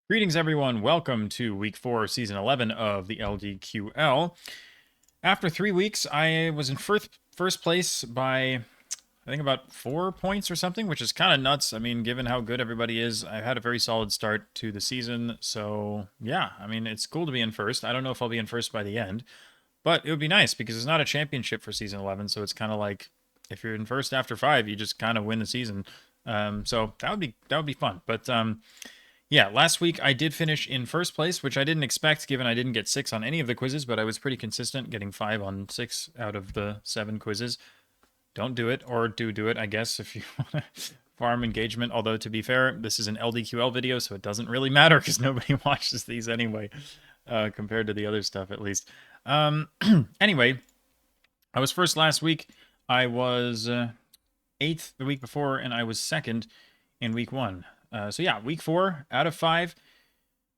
Greetings, everyone. Welcome to week 4, season 11 of the LDQL. After 3 weeks, I was in first place by, I think, about 4 points or something, which is kind of nuts. I mean, given how good everybody is, I had a very solid start to the season. So, yeah, I mean, it's cool to be in first. I don't know if I'll be in first by the end, but it would be nice because it's not a championship for season 11. So it's kind of like if you're in first after 5, you just kind of win the season. So that would be fun. But yeah, last week I did finish in first place, which I didn't expect given I didn't get 6 on any of the quizzes, but I was pretty consistent, getting 5 on 6 out of the 7 quizzes. Don't do it, or do it, I guess, if you want to farm engagement. Although, to be fair, this is an LDQL video, so it doesn't really matter because nobody watches these anyway, compared to the other stuff, at least. Anyway, I was first last week. I was 8th the week before, and I was 2nd in week 1. So yeah, week 4 out of 5.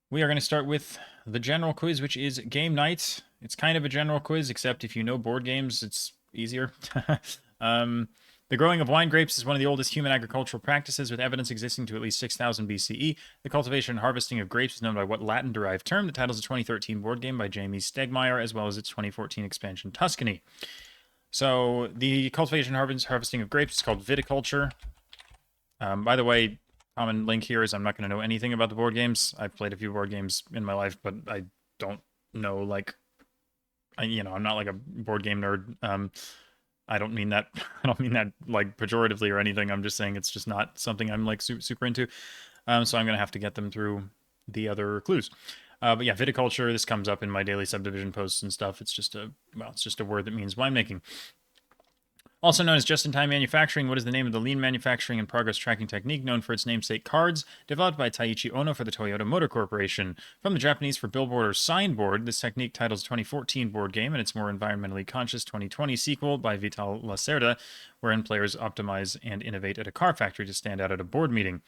We are going to start with the general quiz, which is game night. It's kind of a general quiz, except if you know board games, it's easier. The growing of wine grapes is one of the oldest human agricultural practices, with evidence existing to at least 6000 BCE. The cultivation and harvesting of grapes is known by what Latin-derived term? The title is a 2013 board game by Jamie Stegmaier, as well as its 2014 expansion Tuscany. So the cultivation and harvesting of grapes is called viticulture. By the way, common link here is I'm not going to know anything about the board games. I've played a few board games in my life, but I don't know, like, I'm not like a board game nerd. I don't mean that. I don't mean that like pejoratively or anything. I'm just saying it's just not something I'm like super into. So I'm gonna have to get them through the other clues. But yeah, viticulture. This comes up in my daily subdivision posts and stuff. It's just a word that means winemaking. Also known as just-in-time manufacturing, what is the name of the lean manufacturing and progress tracking technique known for its namesake cards, developed by Taiichi Ono for the Toyota Motor Corporation? From the Japanese for billboard or signboard, this technique titles a 2014 board game and its more environmentally conscious 2020 sequel by Vital Lacerda, wherein players optimize and innovate at a car factory to stand out at a board meeting.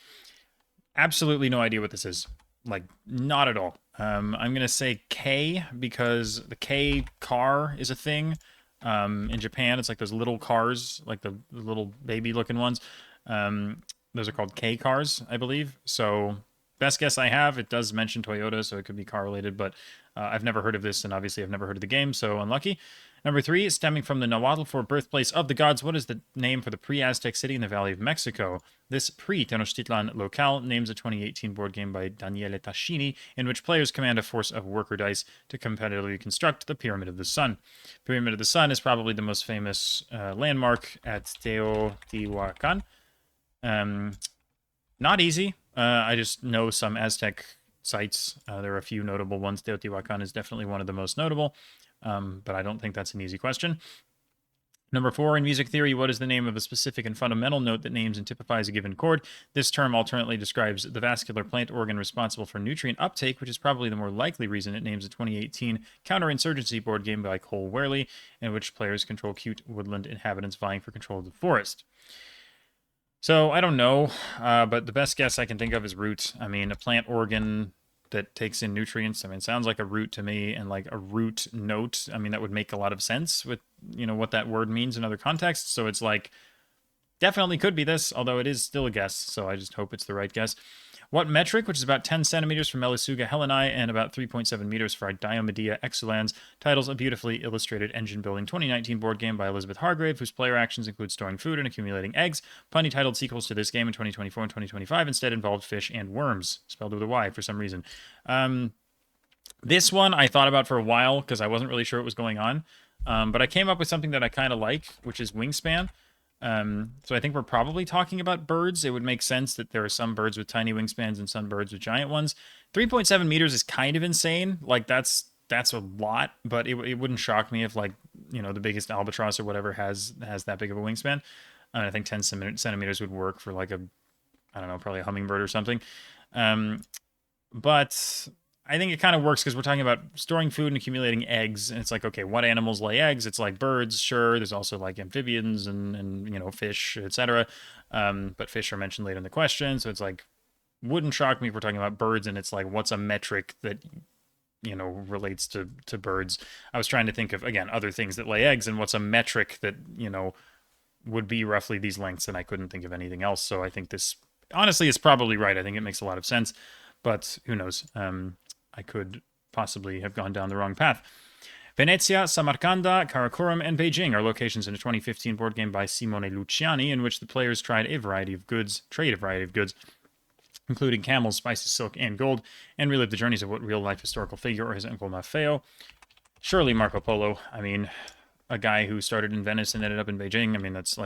Absolutely no idea what this is. Like, not at all. I'm going to say K because the K car is a thing. In Japan, it's like those little cars, like the little baby-looking ones. Those are called K cars, I believe. So, best guess I have, it does mention Toyota, so it could be car-related, but I've never heard of this, and obviously I've never heard of the game, so unlucky. Number 3, stemming from the Nahuatl for birthplace of the gods, what is the name for the pre-Aztec city in the Valley of Mexico? This pre-Tenochtitlan locale names a 2018 board game by Daniele Tascini, in which players command a force of worker dice to competitively construct the Pyramid of the Sun. Pyramid of the Sun is probably the most famous landmark at Teotihuacan. Not easy. I just know some Aztec sites. There are a few notable ones. Teotihuacan is definitely one of the most notable. But I don't think that's an easy question. Number 4, in music theory, what is the name of a specific and fundamental note that names and typifies a given chord? This term alternately describes the vascular plant organ responsible for nutrient uptake, which is probably the more likely reason it names a 2018 counterinsurgency board game by Cole Wehrle, in which players control cute woodland inhabitants vying for control of the forest. So, I don't know, but the best guess I can think of is root. I mean, a plant organ that takes in nutrients. I mean, it sounds like a root to me, and like a root note. I mean, that would make a lot of sense with, what that word means in other contexts. So it's like, definitely could be this, although it is still a guess. So I just hope it's the right guess. What metric, which is about 10 centimeters for Melisuga heleni and about 3.7 meters for Diomedea exulans, titles a beautifully illustrated engine-building 2019 board game by Elizabeth Hargrave, whose player actions include storing food and accumulating eggs. Punny titled sequels to this game in 2024 and 2025 instead involved fish and worms, spelled with a Y for some reason. This one I thought about for a while because I wasn't really sure what was going on, but I came up with something that I kind of like, which is wingspan. So I think we're probably talking about birds. It would make sense that there are some birds with tiny wingspans and some birds with giant ones. 3.7 meters is kind of insane. Like that's a lot, but it wouldn't shock me if, like, the biggest albatross or whatever has that big of a wingspan. And I think 10 centimeters would work for like I don't know, probably a hummingbird or something. But I think it kind of works because we're talking about storing food and accumulating eggs. And it's like, okay, what animals lay eggs? It's like birds, sure. There's also like amphibians and fish, etc. But fish are mentioned late in the question. So it's like, wouldn't shock me if we're talking about birds. And it's like, what's a metric that, relates to birds? I was trying to think of, again, other things that lay eggs and what's a metric that, would be roughly these lengths. And I couldn't think of anything else. So I think this, honestly, is probably right. I think it makes a lot of sense. but who knows? I could possibly have gone down the wrong path. Venezia, Samarcanda, Karakoram, and Beijing are locations in a 2015 board game by Simone Luciani, in which the players trade a variety of goods, including camels, spices, silk, and gold, and relive the journeys of what real-life historical figure or his uncle Maffeo. Surely Marco Polo. I mean, a guy who started in Venice and ended up in Beijing. I mean, that's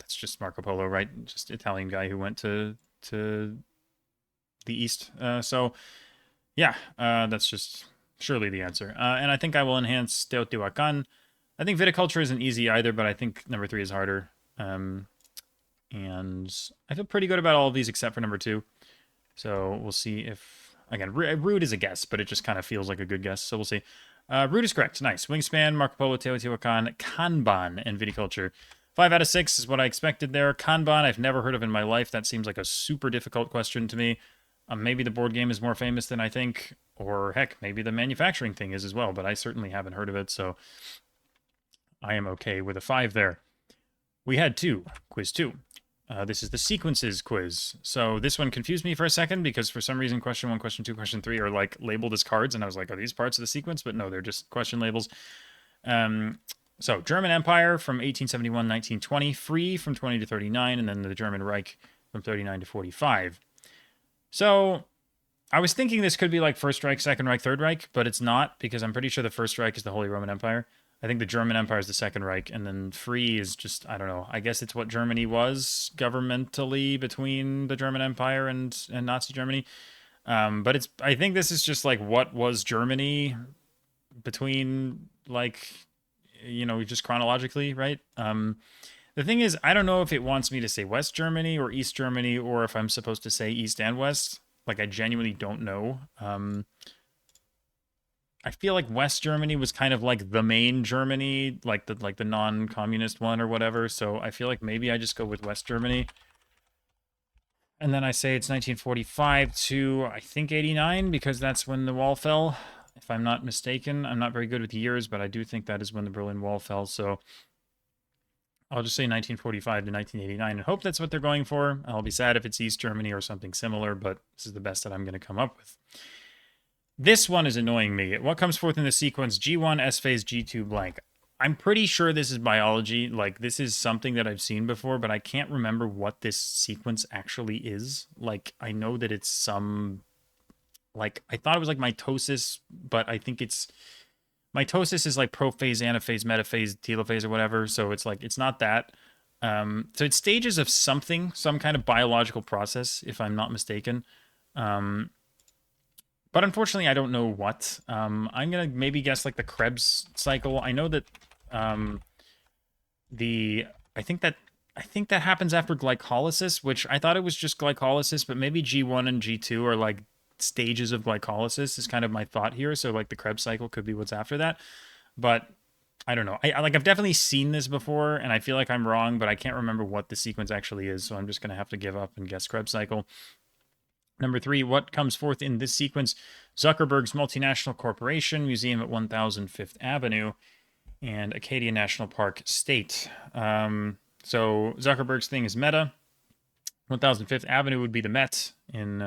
just Marco Polo, right? Just Italian guy who went to the east. So, yeah, that's just surely the answer. And I think I will enhance Teotihuacan. I think viticulture isn't easy either, but I think number 3 is harder. And I feel pretty good about all of these except for number 2. So we'll see if, again, Rude is a guess, but it just kind of feels like a good guess. So we'll see. Rude is correct. Nice. Wingspan, Marco Polo, Teotihuacan, Kanban, and viticulture. 5 out of 6 is what I expected there. Kanban, I've never heard of in my life. That seems like a super difficult question to me. Maybe the board game is more famous than I think, or heck, maybe the manufacturing thing is as well, but I certainly haven't heard of it, so I am okay with a 5 there. We had quiz 2. This is the sequences quiz. So this one confused me for a second because for some reason question 1, question 2, question 3 are like labeled as cards, and I was like, are these parts of the sequence? But no, they're just question labels. So German Empire from 1871-1920, free from 20 to 39, and then the German Reich from 39 to 45. So I was thinking this could be like First Reich, Second Reich, Third Reich, but it's not because I'm pretty sure the First Reich is the Holy Roman Empire. I think the German Empire is the Second Reich, and then free is just, I don't know. I guess it's what Germany was governmentally between the German Empire and Nazi Germany. But I think this is just like what was Germany between, like, just chronologically, right? The thing is, I don't know if it wants me to say West Germany or East Germany, or if I'm supposed to say East and West. Like, I genuinely don't know. I feel like West Germany was kind of like the main Germany, like the non-communist one or whatever. So I feel like maybe I just go with West Germany. And then I say it's 1945 to, I think, 89, because that's when the wall fell, if I'm not mistaken. I'm not very good with years, but I do think that is when the Berlin Wall fell. So I'll just say 1945 to 1989 and hope that's what they're going for. I'll be sad if it's East Germany or something similar, but this is the best that I'm going to come up with. This one is annoying me. What comes forth in the sequence? G1, S phase, G2 blank. I'm pretty sure this is biology. Like, this is something that I've seen before, but I can't remember what this sequence actually is. Like, I know that it's some, like, I thought it was like mitosis, but I think it's, mitosis is like prophase, anaphase, metaphase, telophase, or whatever. So it's like, it's not that. So it's stages of something, some kind of biological process, if I'm not mistaken. But unfortunately, I don't know what. I'm going to maybe guess like the Krebs cycle. I know that I think that happens after glycolysis, which I thought it was just glycolysis, but maybe G1 and G2 are like stages of glycolysis is kind of my thought here. So like the Krebs cycle could be what's after that. But I don't know. I've definitely seen this before, and I feel like I'm wrong, but I can't remember what the sequence actually is. So I'm just going to have to give up and guess Krebs cycle. Number 3, what comes forth in this sequence? Zuckerberg's multinational corporation, museum at 1000 Fifth Avenue, and Acadia National Park State. So Zuckerberg's thing is Meta. 1000 Fifth Avenue would be the Met in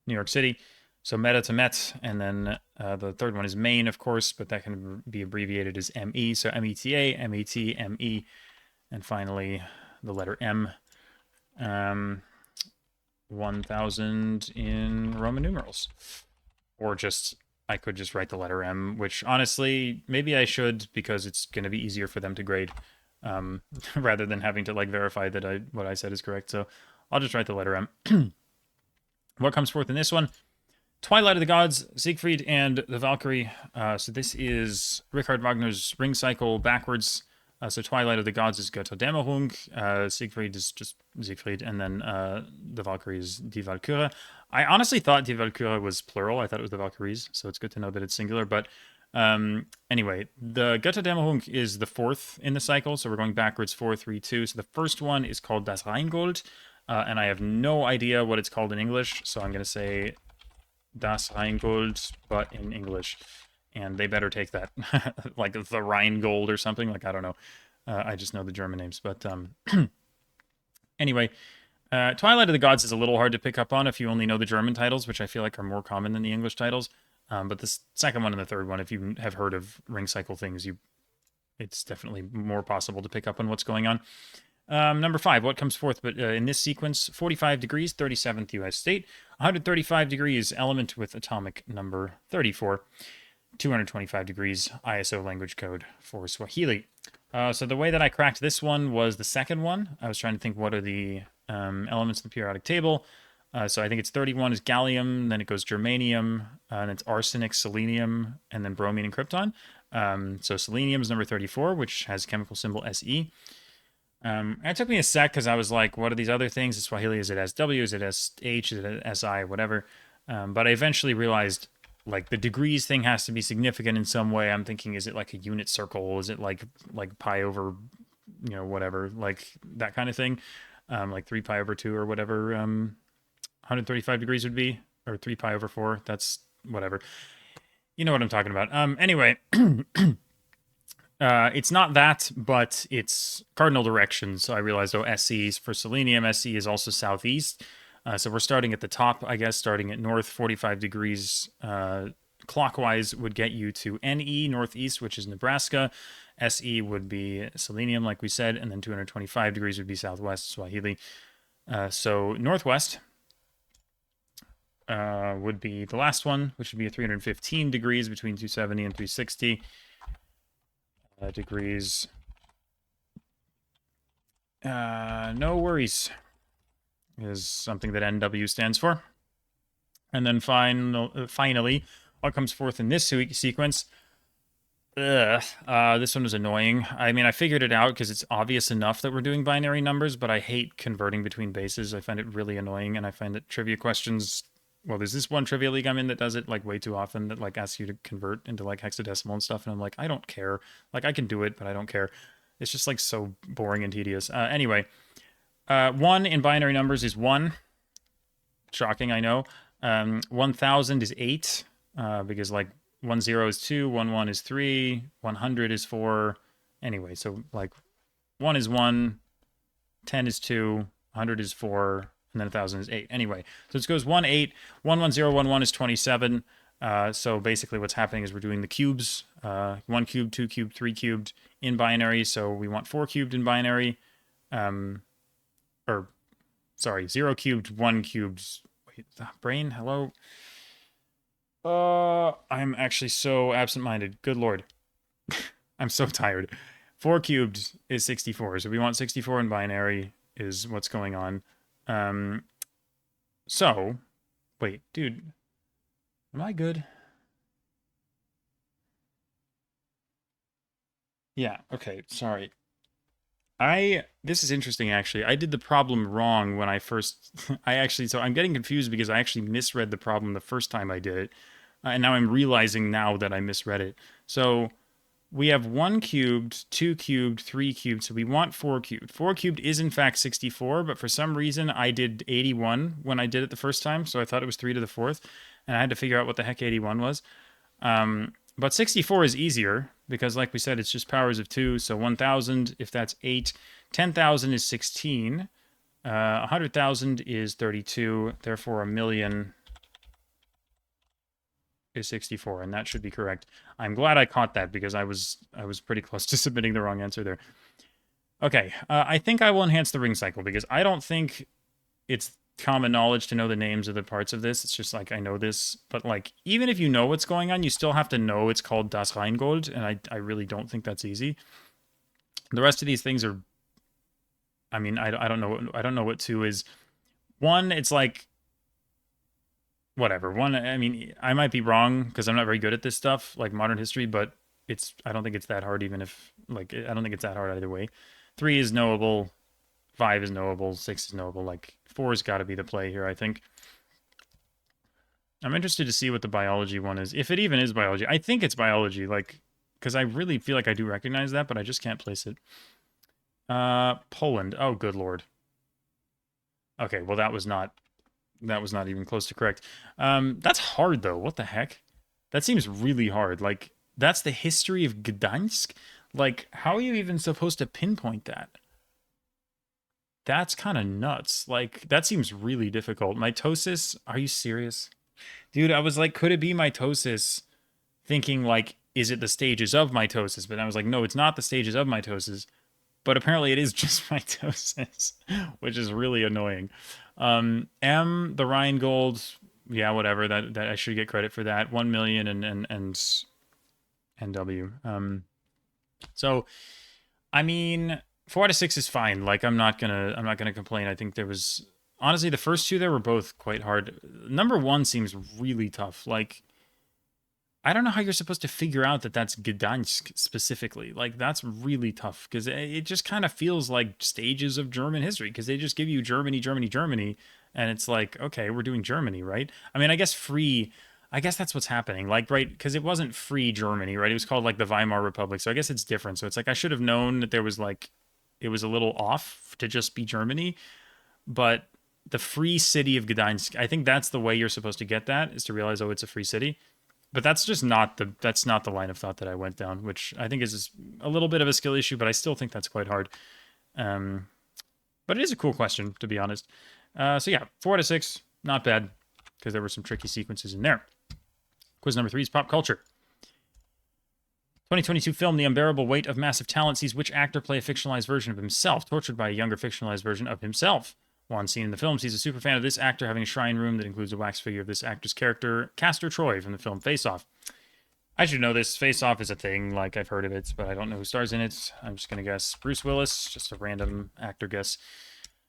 New York City. So Meta to Met, and then the third one is Maine, of course, but that can be abbreviated as ME. So META, MET, ME, and finally the letter M. 1000 in Roman numerals. Or just, I could just write the letter M, which honestly, maybe I should, because it's going to be easier for them to grade, rather than having to like verify that what I said is correct. So I'll just write the letter M. What comes forth in this one? Twilight of the Gods, Siegfried and the Valkyrie. So this is Richard Wagner's Ring Cycle backwards. So Twilight of the Gods is Götterdämmerung, Siegfried is just Siegfried, and then the Valkyrie is Die Walküre. I honestly thought Die Walküre was plural. I thought it was the Valkyries, so it's good to know that it's singular. But anyway, the Götterdämmerung is the 4th in the cycle, so we're going backwards, 4, 3, 2. So the first one is called Das Rheingold, and I have no idea what it's called in English, so I'm going to say Das Rheingold, but in English. And they better take that, like the Rheingold or something. Like, I don't know. I just know the German names. But anyway, Twilight of the Gods is a little hard to pick up on if you only know the German titles, which I feel like are more common than the English titles. But the second one and the third one, if you have heard of ring cycle things, it's definitely more possible to pick up on what's going on. Number 5, what comes forth but in this sequence? 45 degrees, 37th U.S. state. 135 degrees, element with atomic number 34. 225 degrees, ISO language code for Swahili. So the way that I cracked this one was the second one. I was trying to think what are the elements of the periodic table. So I think it's 31 is gallium, then it goes germanium, and it's arsenic, selenium, and then bromine and krypton. So selenium is number 34, which has chemical symbol Se. It took me a sec because I was like, what are these other things? In Swahili, is it SW? Is it SH? Is it SI? Whatever. But I eventually realized, like, the degrees thing has to be significant in some way. I'm thinking, is it like a unit circle? Is it like pi over, whatever, like that kind of thing? Like 3 pi over 2 or whatever 135 degrees would be, or 3 pi over 4. That's whatever. You know what I'm talking about. Anyway. It's not that, but it's cardinal directions. So I realized, SE is for selenium. SE is also southeast. So we're starting at the top, I guess, starting at north. 45 degrees clockwise would get you to NE, northeast, which is Nebraska. SE would be selenium, like we said, and then 225 degrees would be southwest, Swahili. So northwest would be the last one, which would be 315 degrees between 270 and 360. Degrees. No worries is something that NW stands for. And then finally, what comes forth in this sequence? This one was annoying. I mean, I figured it out because it's obvious enough that we're doing binary numbers, but I hate converting between bases. I find it really annoying, and I find that trivia questions... Well, there's this one trivia league I'm in that does it like way too often, that like asks you to convert into like hexadecimal and stuff, and I'm like, I don't care. Like, I can do it, but I don't care. It's just like so boring and tedious. Anyway, 1 in binary numbers is 1. Shocking, I know. 1,000 is 8, because like 10 is 2, 11 is 3, 100 is 4. Anyway, so like 1 is 1, 10 is 2, 100 is 4, and then 1,000 is 8. Anyway, so it goes 1, 8, 1, 1, 0, 1, 1 is 27. So basically what's happening is we're doing the cubes, 1 cubed, 2 cubed, 3 cubed in binary. So we want 4 cubed in binary, 0 cubed, 1 cubed. Wait, brain, hello? I'm actually so absent-minded. Good Lord. I'm so tired. 4 cubed is 64. So we want 64 in binary is what's going on. So, wait, dude, am I good? Yeah, okay, sorry. This is interesting, actually. I did the problem wrong when I first, so I'm getting confused because I actually misread the problem the first time I did it. And now I'm realizing now that I misread it. So, we have 1 cubed, 2 cubed, 3 cubed, so we want 4 cubed. 4 cubed is in fact 64, but for some reason I did 81 when I did it the first time, so I thought it was 3 to the 4th, and I had to figure out what the heck 81 was. But 64 is easier, because like we said, it's just powers of 2, so 1,000, if that's 8, 10,000 is 16, 100,000 is 32, therefore a million is 64, and that should be correct. I'm glad I caught that because I was pretty close to submitting the wrong answer there. Okay, I think I will enhance the ring cycle because I don't think it's common knowledge to know the names of the parts of this. It's just like I know this, but like even if you know what's going on, you still have to know it's called Das Rheingold, and I really don't think that's easy. The rest of these things are, I mean, I don't know what 2 is. 1, it's like whatever. 1, I mean, I might be wrong because I'm not very good at this stuff, like modern history, but I don't think it's that hard, even if, like, I don't think it's that hard either way. 3 is knowable, 5 is knowable, 6 is knowable, like, 4's got to be the play here, I think. I'm interested to see what the biology one is, if it even is biology. I think it's biology, like, because I really feel like I do recognize that, but I just can't place it. Poland. Oh, good lord. Okay, well, that was not even close to correct. That's hard, though. What the heck? That seems really hard. Like, that's the history of Gdansk? Like, how are you even supposed to pinpoint that? That's kind of nuts. Like, that seems really difficult. Mitosis? Are you serious? Dude, I was like, could it be mitosis? Thinking, like, is it the stages of mitosis? But I was like, no, it's not the stages of mitosis. But apparently it is just mitosis, which is really annoying. M, the Rheingold, yeah, whatever. That I should get credit for that. 1 million and W. So I mean, 4 out of 6 is fine. Like I'm not gonna complain. I think there was honestly the first two there were both quite hard. Number one seems really tough. Like I don't know how you're supposed to figure out that that's Gdansk specifically. Like that's really tough because it just kind of feels like stages of German history because they just give you Germany, Germany, Germany, and it's like okay, we're doing Germany, right? I mean, I guess free. I guess that's what's happening. Like right because it wasn't free Germany, right? It was called like the Weimar Republic. So I guess it's different. So it's like I should have known that there was like it was a little off to just be Germany, but the free city of Gdansk. I think that's the way you're supposed to get that is to realize oh, it's a free city, but that's not the line of thought that I went down, which I think is a little bit of a skill issue, but I still think that's quite hard. Um, but it is a cool question, to be honest. So yeah, 4 out of 6, not bad, because there were some tricky sequences in there. Quiz number 3 is pop culture. 2022 film The Unbearable Weight of Massive Talent sees which actor play a fictionalized version of himself, tortured by a younger fictionalized version of himself. One scene in the film sees a superfan of this actor having a shrine room that includes a wax figure of this actor's character, Castor Troy, from the film Face Off. I should know this. Face Off is a thing, like I've heard of it, but I don't know who stars in it. I'm just going to guess Bruce Willis, just a random actor guess.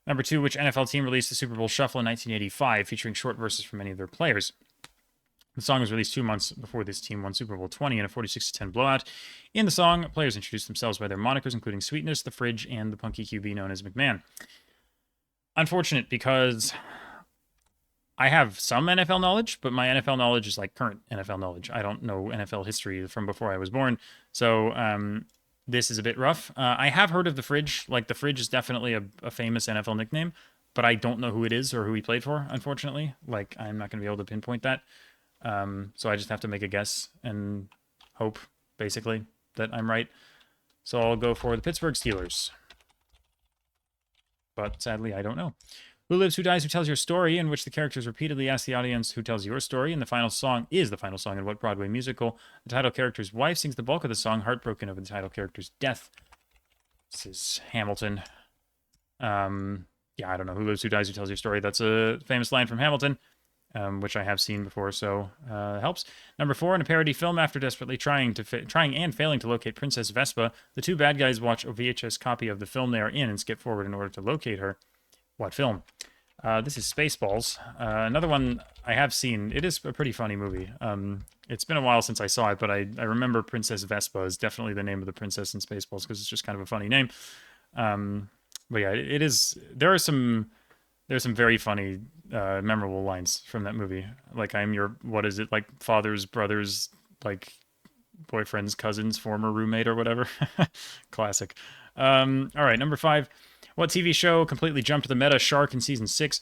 Number 2, which NFL team released the Super Bowl Shuffle in 1985, featuring short verses from many of their players? The song was released 2 months before this team won Super Bowl 20 in a 46-10 blowout. In the song, players introduced themselves by their monikers, including Sweetness, The Fridge, and the punky QB known as McMahon. Unfortunate because I have some NFL knowledge, but my NFL knowledge is like current NFL knowledge. I don't know NFL history from before I was born. So this is a bit rough. I have heard of The Fridge. Like, The Fridge is definitely a famous NFL nickname, but I don't know who it is or who he played for, unfortunately. Like, I'm not going to be able to pinpoint that. So I just have to make a guess and hope, basically, that I'm right. So I'll go for the Pittsburgh Steelers. But sadly, I don't know. Who Lives, Who Dies, Who Tells Your Story, in which the characters repeatedly ask the audience who tells your story, and the final song is the final song in what Broadway musical? The title character's wife sings the bulk of the song, heartbroken over the title character's death. This is Hamilton. Yeah, I don't know. Who Lives, Who Dies, Who Tells Your Story? That's a famous line from Hamilton, which I have seen before, so helps. Number 4, in a parody film, after desperately trying and failing to locate Princess Vespa, the two bad guys watch a VHS copy of the film they are in and skip forward in order to locate her. What film? This is Spaceballs. Another one I have seen. It is a pretty funny movie. It's been a while since I saw it, but I remember Princess Vespa is definitely the name of the princess in Spaceballs because it's just kind of a funny name. But yeah, it is. There's some very funny, memorable lines from that movie. Like, I'm your, what is it, like, father's brother's, like, boyfriend's cousin's former roommate or whatever. Classic. All right, number 5. What TV show completely jumped the meta shark in season 6?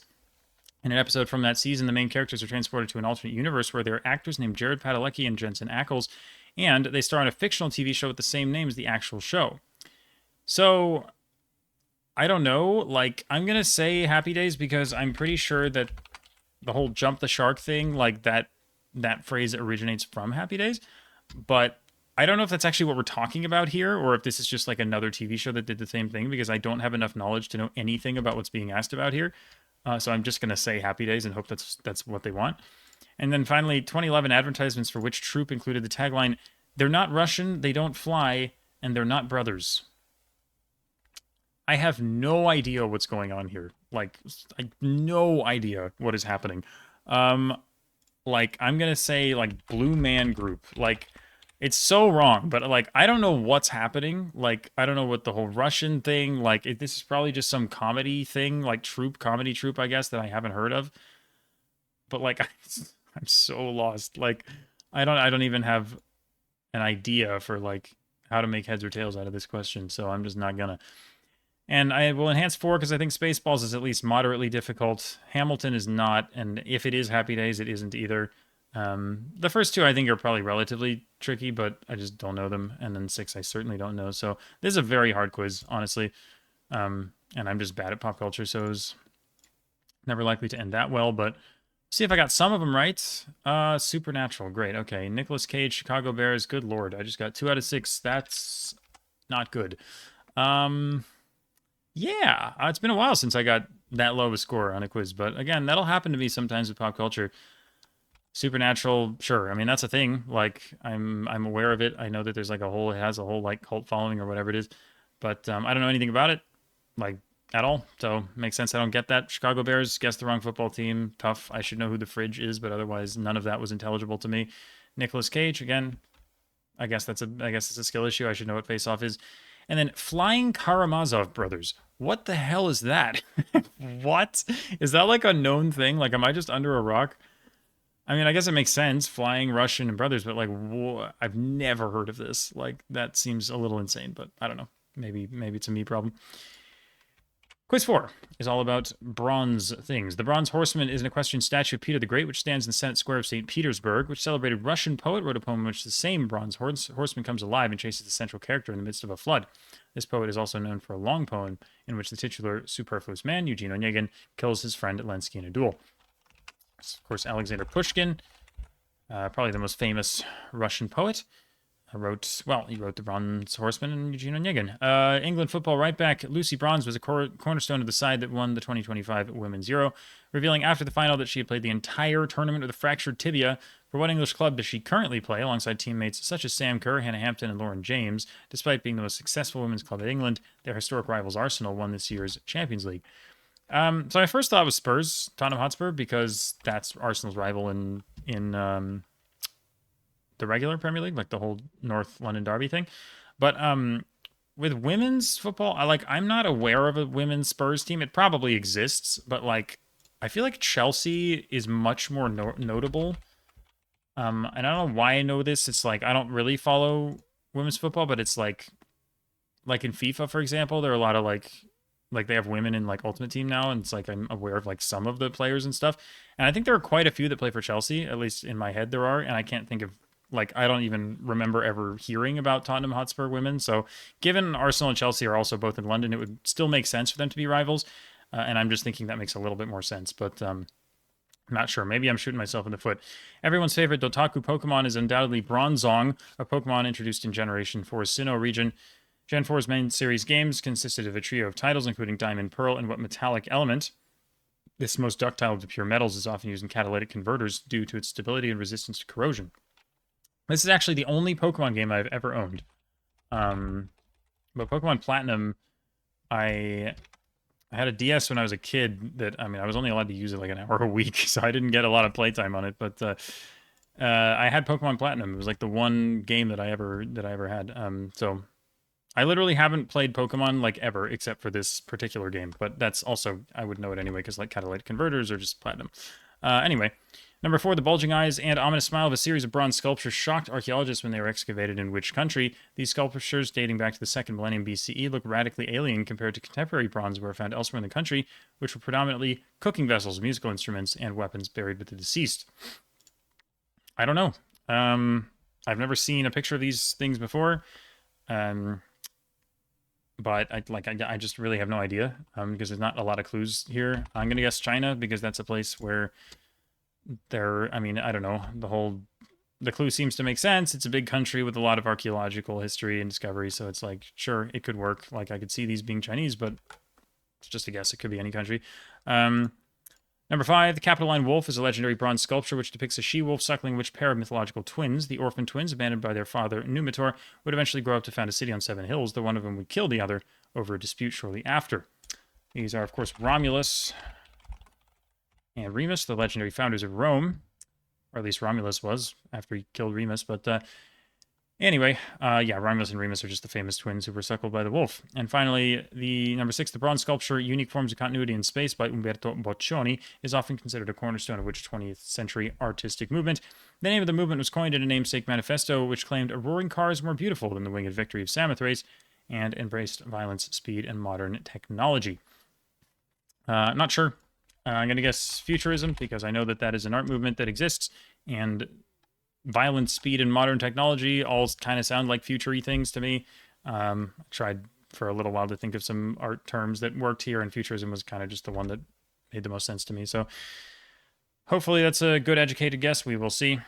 In an episode from that season, the main characters are transported to an alternate universe where there are actors named Jared Padalecki and Jensen Ackles, and they star in a fictional TV show with the same name as the actual show. So, I don't know. Like, I'm going to say Happy Days because I'm pretty sure that the whole jump the shark thing, like that phrase originates from Happy Days. But I don't know if that's actually what we're talking about here, or if this is just like another TV show that did the same thing, because I don't have enough knowledge to know anything about what's being asked about here. So I'm just going to say Happy Days and hope that's what they want. And then finally, 2011 advertisements for which troop included the tagline, "They're not Russian, they don't fly, and they're not brothers." I have no idea what's going on here. Like, I have no idea what is happening. Like, I'm going to say, like, Blue Man Group. Like, it's so wrong, but like I don't know what's happening. Like I don't know what the whole Russian thing. Like this is probably just some comedy thing, like comedy troupe, I guess that I haven't heard of. But like I'm so lost. Like I don't even have an idea for like how to make heads or tails out of this question. So I'm just not gonna. And I will enhance 4 because I think Spaceballs is at least moderately difficult. Hamilton is not, and if it is Happy Days, it isn't either. The first 2 I think are probably relatively tricky, but I just don't know them. And then 6 I certainly don't know. So this is a very hard quiz, honestly. And I'm just bad at pop culture, so it was never likely to end that well, but see if I got some of them right. Supernatural, great. Okay, Nicolas Cage, Chicago Bears, good lord. I just got 2 out of 6. That's not good. Yeah, it's been a while since I got that low of a score on a quiz, but again, that'll happen to me sometimes with pop culture. Supernatural, sure. I mean, that's a thing. Like, I'm aware of it. I know that there's like it has a whole like cult following or whatever it is, but I don't know anything about it, like at all. So makes sense. I don't get that. Chicago Bears, guessed the wrong football team. Tough. I should know who the fridge is, but otherwise, none of that was intelligible to me. Nicolas Cage, again. I guess it's a skill issue. I should know what Face Off is. And then Flying Karamazov Brothers. What the hell is that? What? Is that like a known thing? Like, am I just under a rock? I mean, I guess it makes sense, flying Russian and brothers, but like, I've never heard of this. Like, that seems a little insane, but I don't know. Maybe it's a me problem. Quiz 4 is all about bronze things. The Bronze Horseman is an equestrian statue of Peter the Great, which stands in the Senate Square of St. Petersburg, which celebrated Russian poet wrote a poem in which the same bronze horseman comes alive and chases the central character in the midst of a flood. This poet is also known for a long poem in which the titular superfluous man, Eugene Onegin, kills his friend Lenski in a duel. Of course, Alexander Pushkin, probably the most famous Russian poet. He wrote The Bronze Horseman and Eugene Onegin. England football right back Lucy Bronze was a cornerstone of the side that won the 2025 Women's Euro, revealing after the final that she had played the entire tournament with a fractured tibia. For what English club does she currently play alongside teammates such as Sam Kerr, Hannah Hampton, and Lauren James? Despite being the most successful women's club in England, their historic rivals Arsenal won this year's Champions League. So I first thought it was Spurs, Tottenham Hotspur, because that's Arsenal's rival in the regular Premier League, like the whole North London derby thing. But with women's football, I'm not aware of a women's Spurs team. It probably exists, but like I feel like Chelsea is much more notable. And I don't know why I know this. It's like I don't really follow women's football, but it's like in FIFA, for example, there are a lot of like they have women in like Ultimate Team now, and it's like I'm aware of like some of the players and stuff. And I think there are quite a few that play for Chelsea, at least in my head there are, and I can't think of I don't even remember ever hearing about Tottenham Hotspur women. So given Arsenal and Chelsea are also both in London, it would still make sense for them to be rivals. And I'm just thinking that makes a little bit more sense, but I'm not sure. Maybe I'm shooting myself in the foot. Everyone's favorite Dotaku Pokemon is undoubtedly Bronzong, a Pokemon introduced in Generation 4's Sinnoh region. Gen 4's main series games consisted of a trio of titles, including Diamond, Pearl, and what metallic element. This most ductile of the pure metals is often used in catalytic converters due to its stability and resistance to corrosion. This is actually the only Pokemon game I've ever owned. But Pokemon Platinum, I had a DS when I was a kid that, I mean, I was only allowed to use it like an hour a week, so I didn't get a lot of playtime on it, but I had Pokemon Platinum. It was like the one game that I ever had. So I literally haven't played Pokemon like ever except for this particular game, but that's also, I would know it anyway because like catalytic converters are just Platinum. Anyway, number 4, the bulging eyes and ominous smile of a series of bronze sculptures shocked archaeologists when they were excavated in which country? These sculptures, dating back to the 2nd millennium BCE, look radically alien compared to contemporary bronze ware found elsewhere in the country, which were predominantly cooking vessels, musical instruments, and weapons buried with the deceased. I don't know. I've never seen a picture of these things before. But I just really have no idea because there's not a lot of clues here. I'm going to guess China because that's a place where I don't know, the clue seems to make sense. It's a big country with a lot of archaeological history and discovery, so it's like, sure, it could work. Like I could see these being Chinese, but it's just a guess. It could be any country. Number 5, the Capitoline Wolf is a legendary bronze sculpture which depicts a she-wolf suckling which pair of mythological twins, the orphan twins abandoned by their father Numitor, would eventually grow up to found a city on 7 hills, though one of them would kill the other over a dispute shortly after. These are, of course, Romulus and Remus, the legendary founders of Rome, or at least Romulus was after he killed Remus, but anyway, Romulus and Remus are just the famous twins who were suckled by the wolf. And finally, the number 6, the bronze sculpture, Unique Forms of Continuity in Space by Umberto Boccioni, is often considered a cornerstone of which 20th century artistic movement. The name of the movement was coined in a namesake manifesto, which claimed a roaring car is more beautiful than the winged victory of Samothrace, and embraced violence, speed, and modern technology. I'm not sure. I'm going to guess futurism, because I know that is an art movement that exists, and violence, speed, and modern technology all kind of sound like future-y things to me. I tried for a little while to think of some art terms that worked here, and futurism was kind of just the one that made the most sense to me. So hopefully that's a good educated guess. We will see.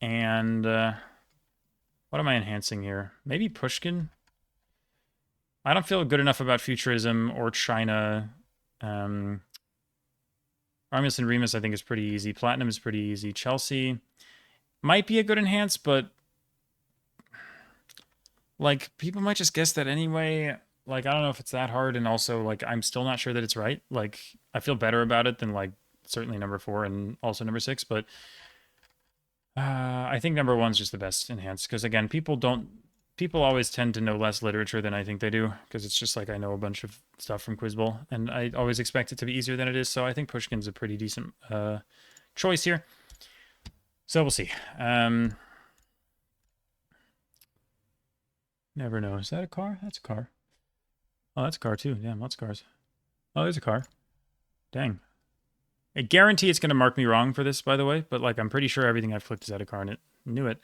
And what am I enhancing here? Maybe Pushkin? I don't feel good enough about futurism or China. Romulus and Remus, I think, is pretty easy. Platinum is pretty easy. Chelsea might be a good enhance, but like people might just guess that anyway. Like I don't know if it's that hard, and also like I'm still not sure that it's right. Like I feel better about it than like certainly number 4 and also number 6, but I think number 1's just the best enhanced because again, people always tend to know less literature than I think they do because it's just like I know a bunch of stuff from Quiz Bowl and I always expect it to be easier than it is. So I think Pushkin's a pretty decent choice here. So we'll see. Never know. Is that a car? That's a car. Oh, that's a car too. Damn, lots of cars. Oh, there's a car. Dang. I guarantee it's going to mark me wrong for this, by the way, but like I'm pretty sure everything I've clicked is at a car and it knew it.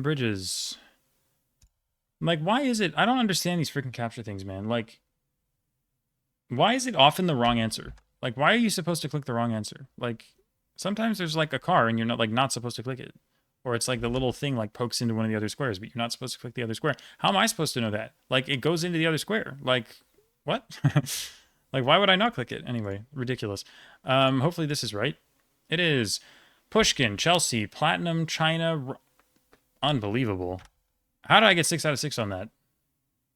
Bridges. Like, why is it? I don't understand these freaking capture things, man. Like, why is it often the wrong answer? Like, why are you supposed to click the wrong answer? Like, sometimes there's like a car and you're not supposed to click it. Or it's like the little thing like pokes into one of the other squares, but you're not supposed to click the other square. How am I supposed to know that? Like, it goes into the other square. Like, what? Like, why would I not click it? Anyway, ridiculous. Hopefully this is right. It is. Pushkin, Chelsea, Platinum, China. Unbelievable. How did I get 6 out of 6 on that?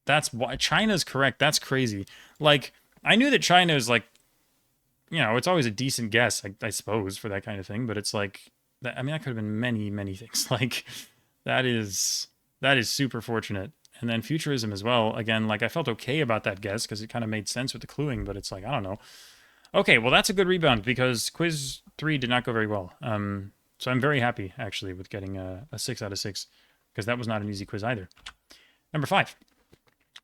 That's why China's correct. That's crazy. Like, I knew that China is like, you know, it's always a decent guess, I suppose, for that kind of thing. But it's like, I mean, that could have been many, many things. Like, that is super fortunate. And then futurism as well. Again, like I felt okay about that guess because it kind of made sense with the cluing, but it's like, I don't know. Okay, well, that's a good rebound because quiz 3 did not go very well. So I'm very happy, actually, with getting a 6 out of 6 because that was not an easy quiz either. Number 5.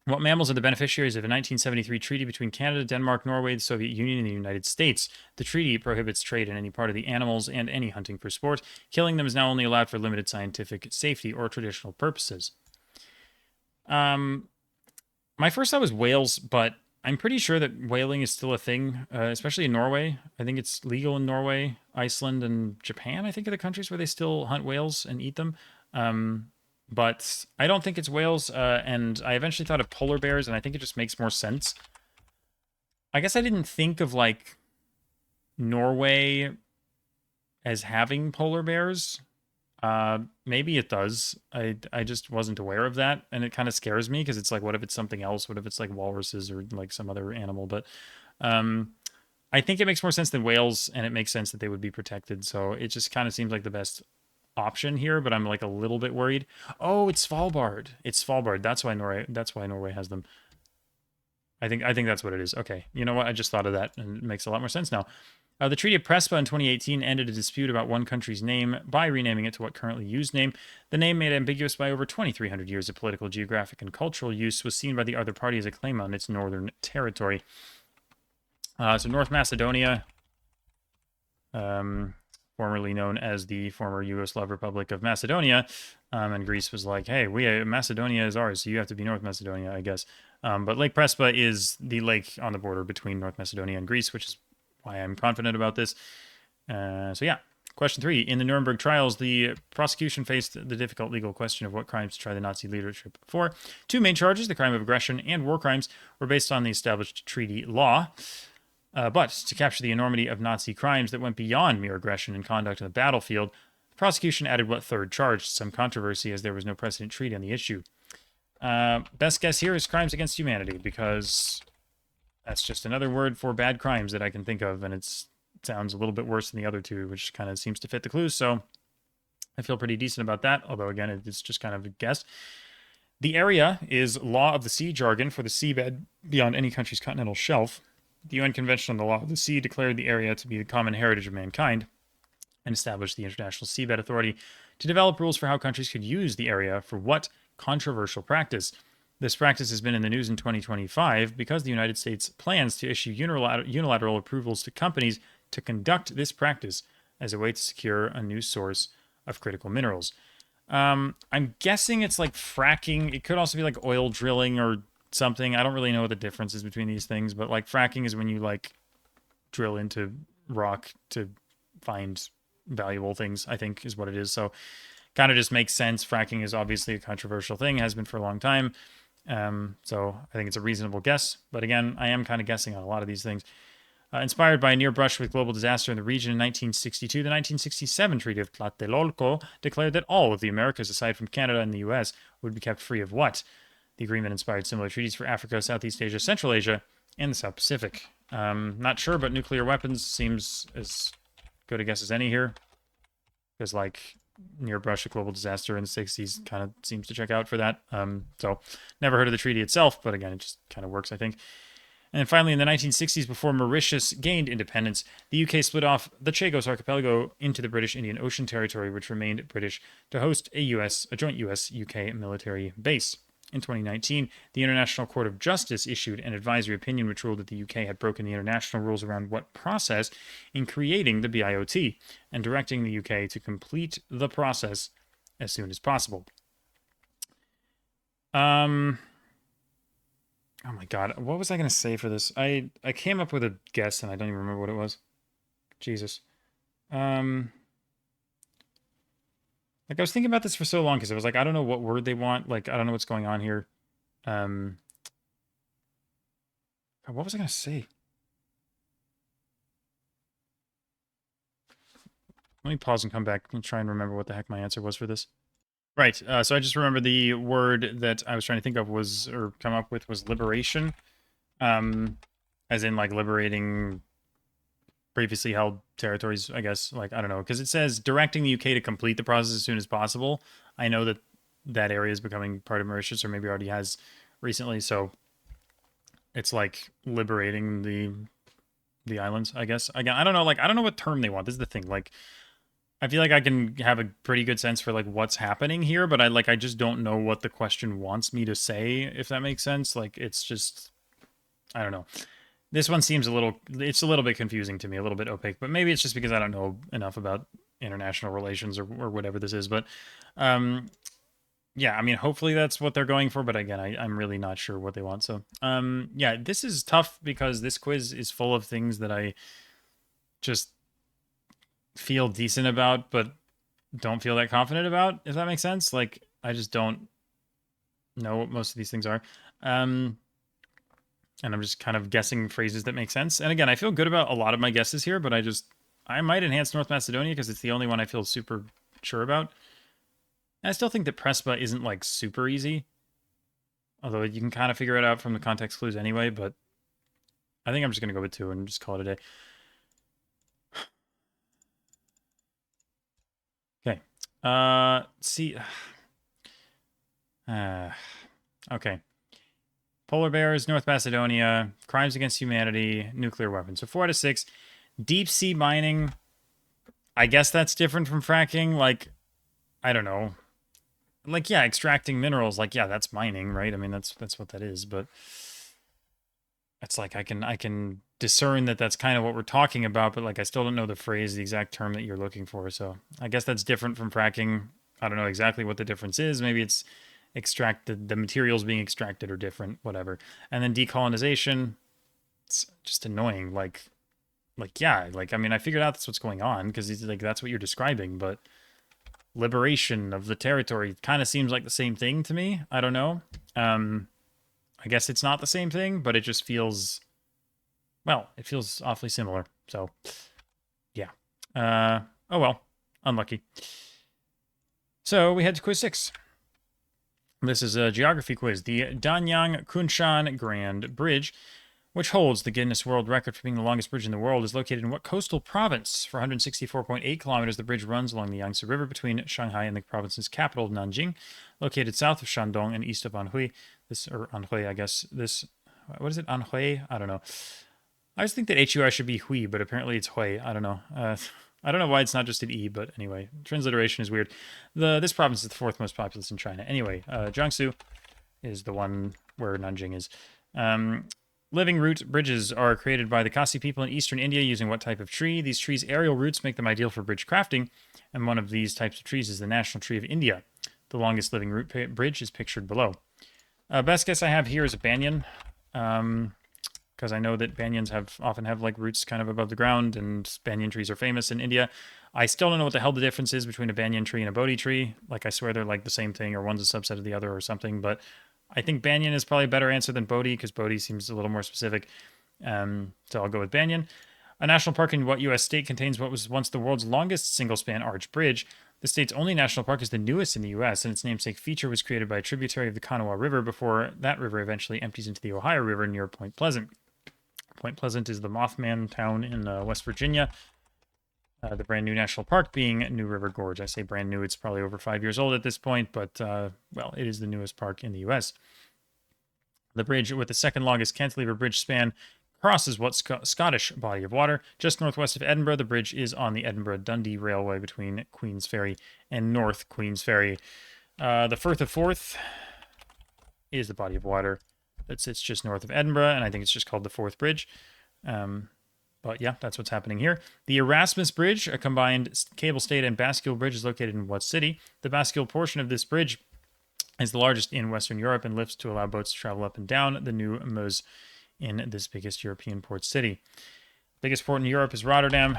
What mammals are the beneficiaries of a 1973 treaty between Canada, Denmark, Norway, the Soviet Union, and the United States? The treaty prohibits trade in any part of the animals and any hunting for sport. Killing them is now only allowed for limited scientific, safety, or traditional purposes. My first thought was whales, but I'm pretty sure that whaling is still a thing, especially in Norway. I think it's legal in Norway, Iceland, and Japan, I think, are the countries where they still hunt whales and eat them. But I don't think it's whales, and I eventually thought of polar bears, and I think it just makes more sense. I guess I didn't think of, like, Norway as having polar bears. Maybe it does. I just wasn't aware of that, and it kind of scares me because it's like, what if it's something else? What if it's like walruses or like some other animal? But I think it makes more sense than whales, and it makes sense that they would be protected. So it just kind of seems like the best option here, but I'm like a little bit worried. Oh, it's Svalbard. It's Svalbard. That's why Norway has them. I think that's what it is. Okay, you know what? I just thought of that, and it makes a lot more sense now. The Treaty of Prespa in 2018 ended a dispute about one country's name by renaming it to what currently used name. The name, made ambiguous by over 2,300 years of political, geographic, and cultural use, was seen by the other party as a claim on its northern territory. So North Macedonia, formerly known as the former Yugoslav Republic of Macedonia, and Greece was like, hey, Macedonia is ours, so you have to be North Macedonia, I guess. But Lake Prespa is the lake on the border between North Macedonia and Greece, which is why I'm confident about this. So yeah, question 3. In the Nuremberg trials, the prosecution faced the difficult legal question of what crimes to try the Nazi leadership for. 2 main charges, the crime of aggression and war crimes, were based on the established treaty law. But to capture the enormity of Nazi crimes that went beyond mere aggression and conduct on the battlefield, the prosecution added what third charge? Some controversy as there was no precedent treaty on the issue. Best guess here is crimes against humanity, because that's just another word for bad crimes that I can think of, and it sounds a little bit worse than the other two, which kind of seems to fit the clues, so I feel pretty decent about that, although, again, it's just kind of a guess. The area is law of the sea jargon for the seabed beyond any country's continental shelf. The UN Convention on the Law of the Sea declared the area to be the common heritage of mankind and established the International Seabed Authority to develop rules for how countries could use the area for what controversial practice. This practice has been in the news in 2025 because the United States plans to issue unilateral approvals to companies to conduct this practice as a way to secure a new source of critical minerals. I'm guessing it's like fracking. It could also be like oil drilling or something. I don't really know what the difference is between these things, but like fracking is when you like drill into rock to find valuable things, I think is what it is. So kind of just makes sense. Fracking is obviously a controversial thing, has been for a long time. So I think it's a reasonable guess. But again, I am kind of guessing on a lot of these things. Inspired by a near brush with global disaster in the region in 1962, the 1967 Treaty of Tlatelolco declared that all of the Americas, aside from Canada and the US, would be kept free of what? The agreement inspired similar treaties for Africa, Southeast Asia, Central Asia, and the South Pacific. Not sure, but nuclear weapons seems as good a guess as any here. Because, like, near brush with global disaster in the 60s kind of seems to check out for that. So, never heard of the treaty itself, but again, it just kind of works, I think. And then finally, in the 1960s, before Mauritius gained independence, the UK split off the Chagos Archipelago into the British Indian Ocean Territory, which remained British, to host a joint US-UK military base. In 2019, the International Court of Justice issued an advisory opinion which ruled that the UK had broken the international rules around what process in creating the BIOT, and directing the UK to complete the process as soon as possible. Oh my god, what was I going to say for this? I came up with a guess and I don't even remember what it was. Jesus. Like I was thinking about this for so long because I was like, I don't know what word they want. Like, I don't know what's going on here. God, what was I going to say? Let me pause and come back and try and remember what the heck my answer was for this. Right. So I just remember the word that I was trying to think of was, or come up with, was liberation. As in like liberating previously held territories, I guess. Like, I don't know, because it says directing the UK to complete the process as soon as possible. I know that that area is becoming part of Mauritius, or maybe already has recently. So it's like liberating the islands, I guess. Again, I don't know. Like, I don't know what term they want. This is the thing. Like, I feel like I can have a pretty good sense for like what's happening here, but I just don't know what the question wants me to say, if that makes sense. Like it's just, I don't know. This one seems it's a little bit confusing to me, a little bit opaque, but maybe it's just because I don't know enough about international relations or whatever this is. But yeah, I mean, hopefully that's what they're going for. But again, I'm really not sure what they want. So yeah, this is tough because this quiz is full of things that I just feel decent about, but don't feel that confident about, if that makes sense. Like, I just don't know what most of these things are. And I'm just kind of guessing phrases that make sense. And again, I feel good about a lot of my guesses here, but I might enhance North Macedonia because it's the only one I feel super sure about. And I still think that Prespa isn't like super easy, although you can kind of figure it out from the context clues anyway, but I think I'm just going to go with 2 and just call it a day. Okay. See. Okay. Polar bears, North Macedonia, crimes against humanity, nuclear weapons. So 4 out of 6. Deep sea mining. I guess that's different from fracking. Like, I don't know. Like, yeah, extracting minerals. Like, yeah, that's mining, right? I mean, that's what that is. But it's like I can discern that that's kind of what we're talking about. But like, I still don't know the phrase, the exact term that you're looking for. So I guess that's different from fracking. I don't know exactly what the difference is. Maybe it's the materials being extracted are different, whatever. And then decolonization, it's just annoying. Like yeah, like I mean, I figured out that's what's going on because like that's what you're describing, but liberation of the territory kind of seems like the same thing to me. I don't know. I guess it's not the same thing, but it just feels, well, it feels awfully similar. So yeah. Oh well, unlucky. So we head to quiz 6. This is a geography quiz. The Danyang Kunshan Grand Bridge, which holds the Guinness World Record for being the longest bridge in the world, is located in what coastal province? For 164.8 kilometers, the bridge runs along the Yangtze River between Shanghai and the province's capital, Nanjing, located south of Shandong and east of Anhui. Anhui, I guess. What is it? Anhui? I don't know. I just think that HUI should be Hui, but apparently it's Hui. I don't know. I don't know why it's not just an E, but anyway, transliteration is weird. This province is the 4th most populous in China. Anyway, Jiangsu is the one where Nanjing is. Living root bridges are created by the Khasi people in eastern India using what type of tree? These trees' aerial roots make them ideal for bridge crafting, and one of these types of trees is the national tree of India. The longest living root bridge is pictured below. Best guess I have here is a banyan. Because I know that banyans often have like roots kind of above the ground, and banyan trees are famous in India. I still don't know what the hell the difference is between a banyan tree and a Bodhi tree. Like, I swear they're like the same thing, or one's a subset of the other or something. But I think banyan is probably a better answer than Bodhi, because Bodhi seems a little more specific. So I'll go with banyan. A national park in what U.S. state contains what was once the world's longest single-span arch bridge? The state's only national park is the newest in the U.S., and its namesake feature was created by a tributary of the Kanawha River before that river eventually empties into the Ohio River near Point Pleasant. Point Pleasant is the Mothman town in West Virginia. The brand new national park being New River Gorge. I say brand new, it's probably over 5 years old at this point, but, well, it is the newest park in the U.S. The bridge, with the second longest cantilever bridge span, crosses what Scottish body of water. Just northwest of Edinburgh, the bridge is on the Edinburgh-Dundee Railway between Queen's Ferry and North Queen's Ferry. The Firth of Forth is the body of water that sits just north of Edinburgh, and I think it's just called the Forth Bridge. But yeah, that's what's happening here. The Erasmus Bridge, a combined cable-stayed and bascule bridge, is located in what city? The bascule portion of this bridge is the largest in Western Europe and lifts to allow boats to travel up and down the new Meuse in this biggest European port city. Biggest port in Europe is Rotterdam.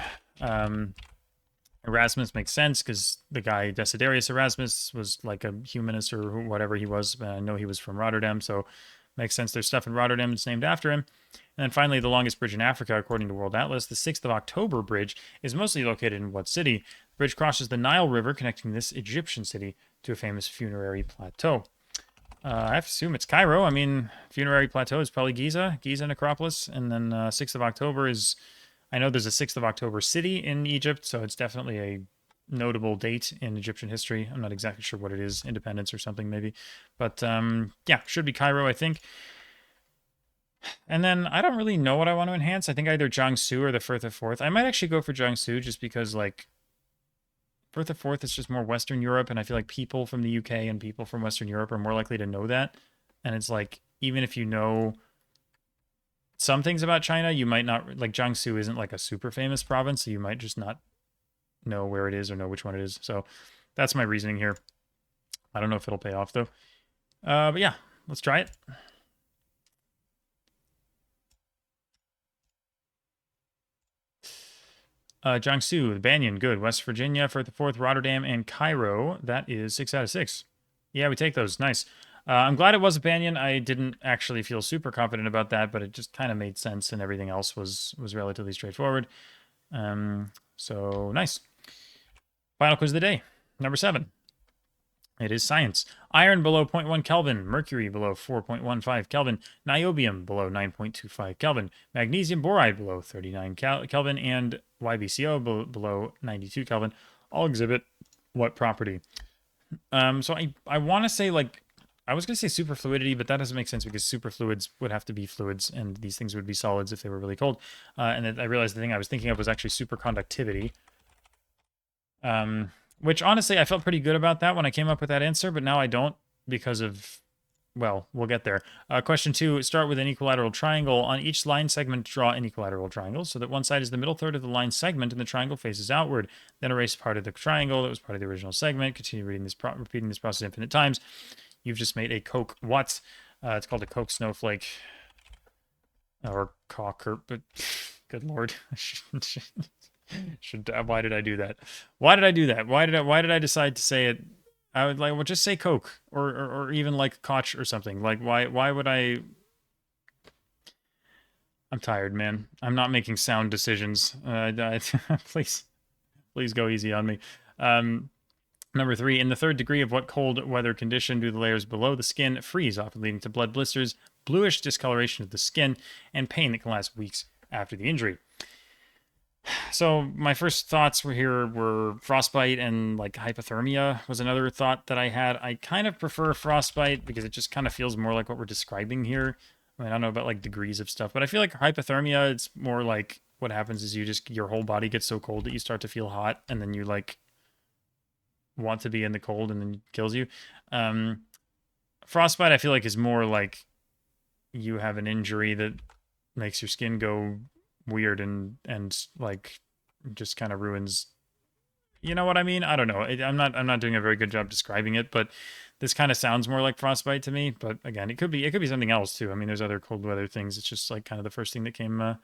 Erasmus makes sense because the guy Desiderius Erasmus was like a humanist or whatever he was. I know he was from Rotterdam, so makes sense. There's stuff in Rotterdam that's named after him. And then finally, the longest bridge in Africa, according to World Atlas, the 6th of October Bridge, is mostly located in what city? The bridge crosses the Nile River, connecting this Egyptian city to a famous funerary plateau. I have to assume it's Cairo. I mean, funerary plateau is probably Giza necropolis. And then 6th of October is, I know there's a 6th of October city in Egypt, so it's definitely a notable date in Egyptian history. I'm not exactly sure what it is, independence or something maybe. But yeah, should be Cairo, I think. And then I don't really know what I want to enhance. I think either Jiangsu or the Firth of Forth. I might actually go for Jiangsu just because, like, Firth of Forth is just more Western Europe, and I feel like people from the UK and people from Western Europe are more likely to know that. And it's like, even if you know some things about China, you might not, like, Jiangsu isn't like a super famous province, so you might just not know where it is or know which one it is. So that's my reasoning here. I don't know if it'll pay off, though. But yeah, let's try it. Jiangsu, Banyan, good. West Virginia, Firth of Forth, Rotterdam, and Cairo. That is 6 out of 6. Yeah, we take those. Nice. I'm glad it was a Banyan. I didn't actually feel super confident about that, but it just kind of made sense, and everything else was relatively straightforward. So nice. Final quiz of the day, number 7. It is science. Iron below 0.1 Kelvin. Mercury below 4.15 Kelvin. Niobium below 9.25 Kelvin. Magnesium boride below 39 Kelvin. And YbCO below 92 Kelvin. All exhibit what property? So I want to say, like, I was going to say superfluidity, but that doesn't make sense because superfluids would have to be fluids, and these things would be solids if they were really cold. And then I realized the thing I was thinking of was actually superconductivity. Which, honestly, I felt pretty good about that when I came up with that answer, but now I don't because of, well, we'll get there. Question 2, start with an equilateral triangle. On each line segment, draw an equilateral triangle so that one side is the middle third of the line segment and the triangle faces outward. Then erase part of the triangle that was part of the original segment. Continue repeating this process infinite times. You've just made a Coke what? It's called a Coke snowflake. Or cocker, but good lord. Why did I do that? Why did I do that? Why did I decide to say it? I would like, well, just say Coke or even like Koch or something. Like, why would I? I'm tired, man. I'm not making sound decisions. Please go easy on me. Number 3, in the third degree of what cold weather condition do the layers below the skin freeze, often leading to blood blisters, bluish discoloration of the skin, and pain that can last weeks after the injury? So my first thoughts were frostbite, and like hypothermia was another thought that I had. I kind of prefer frostbite because it just kind of feels more like what we're describing here. I mean, I don't know about like degrees of stuff, but I feel like hypothermia, it's more like what happens is your whole body gets so cold that you start to feel hot, and then you like want to be in the cold, and then it kills you. Frostbite, I feel like, is more like you have an injury that makes your skin go weird and like just kind of ruins, you know what I mean? I don't know. I'm not doing a very good job describing it, but This kind of sounds more like frostbite to me, but again, it could be something else too. I mean, there's other cold weather things. It's just like kind of the first thing that came to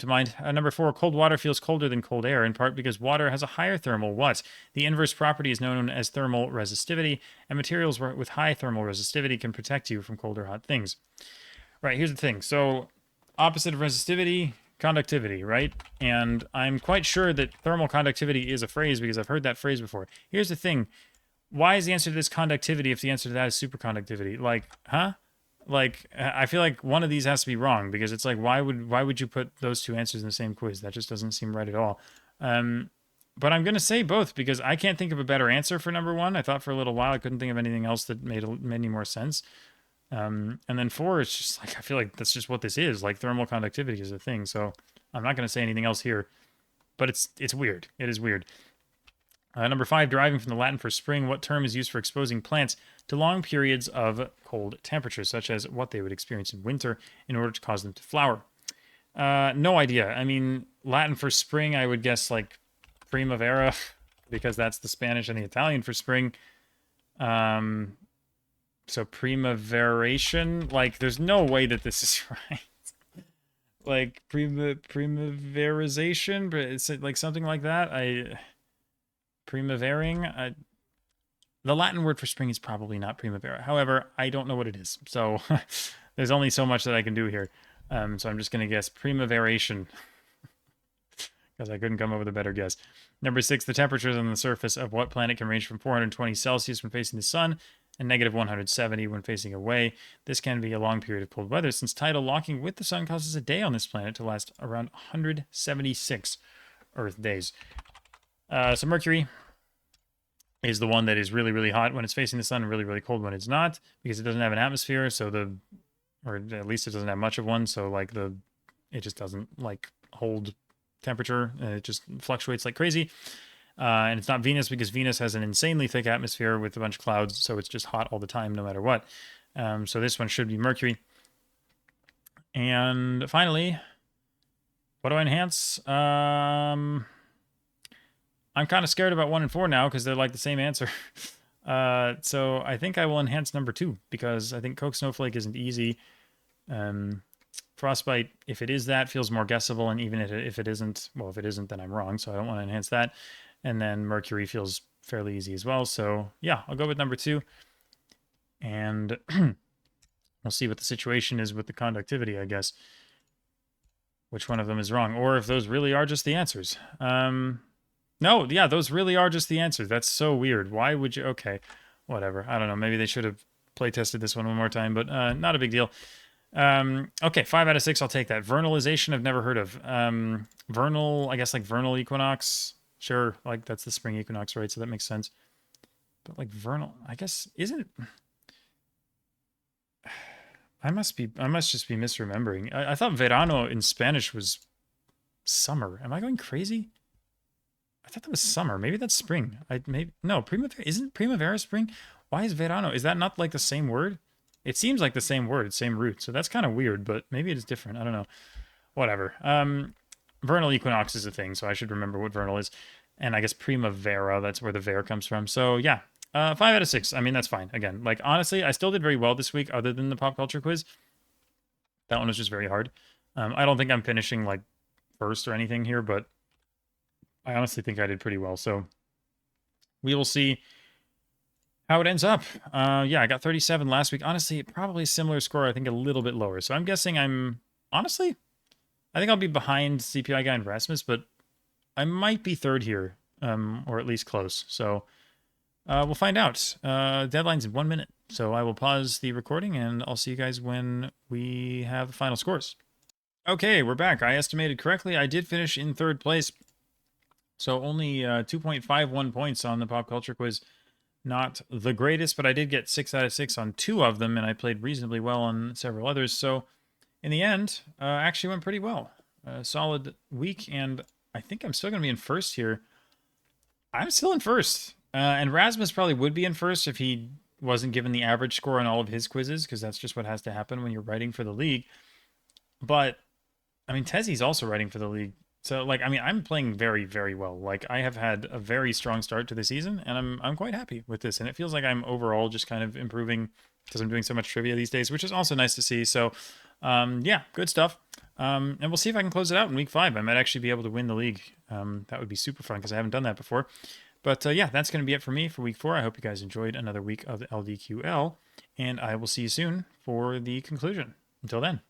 mind. Number 4, cold water feels colder than cold air, in part because water has a higher thermal what? The inverse property is known as thermal resistivity, and materials with high thermal resistivity can protect you from cold or hot things. Right, here's the thing. So, opposite of resistivity, conductivity, right? And I'm quite sure that thermal conductivity is a phrase because I've heard that phrase before. Here's the thing. Why is the answer to this conductivity if the answer to that is superconductivity? Like, huh? Like, I feel like one of these has to be wrong because it's like, why would you put those two answers in the same quiz? That just doesn't seem right at all. But I'm gonna say both because I can't think of a better answer for number 1. I thought for a little while I couldn't think of anything else that made any more sense. And then 4, it's just like I feel like that's just what this is. Like thermal conductivity is a thing, so I'm not gonna say anything else here. But it's weird. It is weird. Number 5, deriving from the Latin for spring, what term is used for exposing plants to long periods of cold temperatures, such as what they would experience in winter in order to cause them to flower? No idea. I mean, Latin for spring, I would guess like primavera, because that's the Spanish and the Italian for spring. So primaveration, like, there's no way that this is right. Like primaverization, but it's like something like that. Primavering. The Latin word for spring is probably not primavera. However, I don't know what it is. So there's only so much that I can do here. So I'm just going to guess primaveration because I couldn't come up with a better guess. Number 6, the temperatures on the surface of what planet can range from 420 Celsius when facing the sun and negative 170 when facing away. This can be a long period of cold weather since tidal locking with the sun causes a day on this planet to last around 176 Earth days. So Mercury is the one that is really, really hot when it's facing the sun and really, really cold when it's not because it doesn't have an atmosphere. Or at least it doesn't have much of one. So like it just doesn't like hold temperature. It just fluctuates like crazy. And it's not Venus because Venus has an insanely thick atmosphere with a bunch of clouds. So it's just hot all the time, no matter what. So this one should be Mercury. And finally, what do I enhance? I'm kind of scared about 1 and 4 now because they're like the same answer. So I think I will enhance number 2 because I think Coke Snowflake isn't easy. Frostbite, if it is that, feels more guessable, and even if it isn't, well, if it isn't, then I'm wrong, so I don't want to enhance that. And then Mercury feels fairly easy as well, so yeah, I'll go with number 2. And we'll see what the situation is with the conductivity, I guess. Which one of them is wrong, or if those really are just the answers. No, yeah, those really are just the answers. That's so weird. Why would you? Okay, whatever. I don't know. Maybe they should have play tested this one more time, but not a big deal. Okay, 5 out of 6. I'll take that. Vernalization, I've never heard of. Vernal, I guess like vernal equinox. Sure, like that's the spring equinox, right? So that makes sense. But like vernal, I guess, isn't it? I must just be misremembering. I thought verano in Spanish was summer. Am I going crazy? I thought that was summer. Maybe that's spring. No, primavera. Isn't primavera spring? Why is verano? Is that not like the same word? It seems like the same word, same root. So that's kind of weird, but maybe it is different. I don't know. Whatever. Vernal equinox is a thing, so I should remember what vernal is. And I guess primavera, that's where the ver comes from. So yeah, 5 out of 6. I mean, that's fine. Again, like honestly, I still did very well this week other than the pop culture quiz. That one was just very hard. I don't think I'm finishing like first or anything here, but I honestly think I did pretty well. So we will see how it ends up. Yeah, I got 37 last week. Honestly, probably a similar score. I think a little bit lower. So I'm guessing honestly, I think I'll be behind CPI guy and Rasmus, but I might be third here, or at least close. So we'll find out. Deadline's in 1 minute. So I will pause the recording and I'll see you guys when we have the final scores. Okay, we're back. I estimated correctly. I did finish in third place. So only 2.51 points on the pop culture quiz. Not the greatest, but I did get 6 out of 6 on 2 of them, and I played reasonably well on several others. So in the end, actually went pretty well. Solid week, and I think I'm still going to be in first here. I'm still in first. And Rasmus probably would be in first if he wasn't given the average score on all of his quizzes, because that's just what has to happen when you're writing for the league. But, I mean, Tezzy's also writing for the league. So like I mean I'm playing very very well. Like I have had a very strong start to the season and I'm quite happy with this and it feels like I'm overall just kind of improving because I'm doing so much trivia these days, which is also nice to see. So yeah, good stuff. And we'll see if I can close it out in week 5. I might actually be able to win the league. That would be super fun because I haven't done that before. But yeah, that's going to be it for me for week 4. I hope you guys enjoyed another week of the LDQL and I will see you soon for the conclusion. Until then.